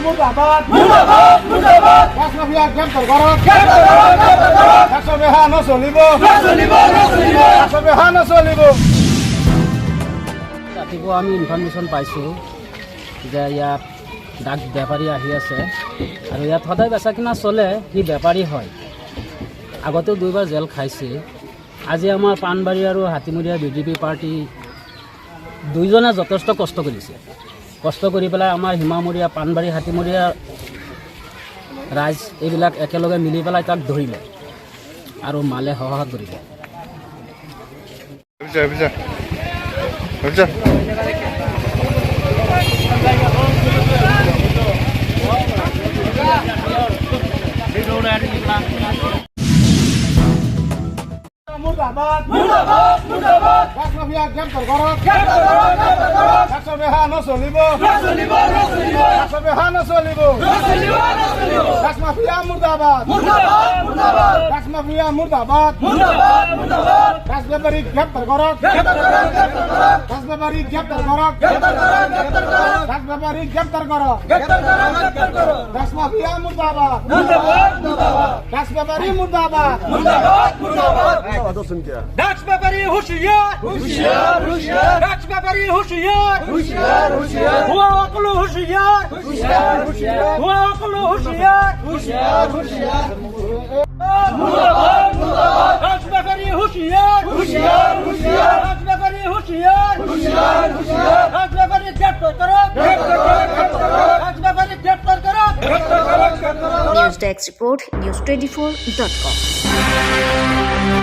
মুৰ্দাবাদ মুৰ্দাবাদ মুৰ্দাবাদ ৰাজ মাফিয়া গ্ৰেপ্তাৰ কৰো গ্ৰেপ্তাৰ কৰো গ্ৰেপ্তাৰ কৰো ৰাষ্ট্ৰ বিহাৰ নচলিব নচলিব নচলিব ৰাষ্ট্ৰ বিহাৰ নচলিব। ৰাতিপুৱা আমি ইনফৰমেশ্যন পাইছোঁ যে ইয়াত ডাক বেপাৰী আহি আছে আৰু ইয়াত সদায় বেচা কিনা চলে। সি বেপাৰী হয়, আগতেও 2বাৰ জেল খাইছে। আজি আমাৰ পাণবাৰী আৰু হাতীমূৰীয়া বিজেপি পাৰ্টি দুইজনে যথেষ্ট কষ্ট কৰিছে। কষ্ট কৰি পেলাই আমাৰ সীমামূৰীয়া পাণবাৰী হাতীমূৰীয়া ৰাইজ এইবিলাক একেলগে মিলি পেলাই তাক ধৰিলে আৰু মালে সহায় কৰিলে। মুর্দাবাদ মুর্দাবাদ মুর্দাবাদ রাজ মাফিয়া গ্রেপ্তার করো গ্রেপ্তার করো গ্রেপ্তার করো রাষ্ট্র বিহার নচলিব নচলিব নচলিব রাষ্ট্র বিহার নচলিব নচলিব নচলিব রাজ মাফিয়া মুর্দাবাদ মুর্দাবাদ মুর্দাবাদ রাজ মাফিয়া মুর্দাবাদ মুর্দাবাদ মুর্দাবাদ রাজ বেপারী গ্রেপ্তার করো গ্রেপ্তার করো গ্রেপ্তার করো রাজ বেপারী গ্রেপ্তার করো গ্রেপ্তার করো গ্রেপ্তার করো রাজ বেপারী গ্রেপ্তার করো গ্রেপ্তার করো গ্রেপ্তার করো রাজ মাফিয়া মুর্দাবাদ মুর্দাবাদ মুর্দাবাদ রাজ বেপারী মুর্দাবাদ মুর্দাবাদ মুর্দাবাদ Dax ব্যাপারী হুঁশিয়ার হুশিয়ার হুশিয়ার Dax ব্যাপারী হুঁশিয়ার হুশিয়ার হুশিয়ার হুয়া অকল হুঁশিয়ার হুশিয়ার হুশিয়ার হুয়া অকল হুঁশিয়ার হুশিয়ার হুশিয়ার মুর্দাবাদ মুর্দাবাদ Dax ব্যাপারী হুঁশিয়ার হুশিয়ার হুশিয়ার Dax ব্যাপারী হুঁশিয়ার হুশিয়ার হুশিয়ার Dax ব্যাপারী গ্রেপ্তার করো গ্রেপ্তার করো গ্রেপ্তার করো Dax ব্যাপারী গ্রেপ্তার করো গ্রেপ্তার করো গ্রেপ্তার করো News Desk Report, News24.com.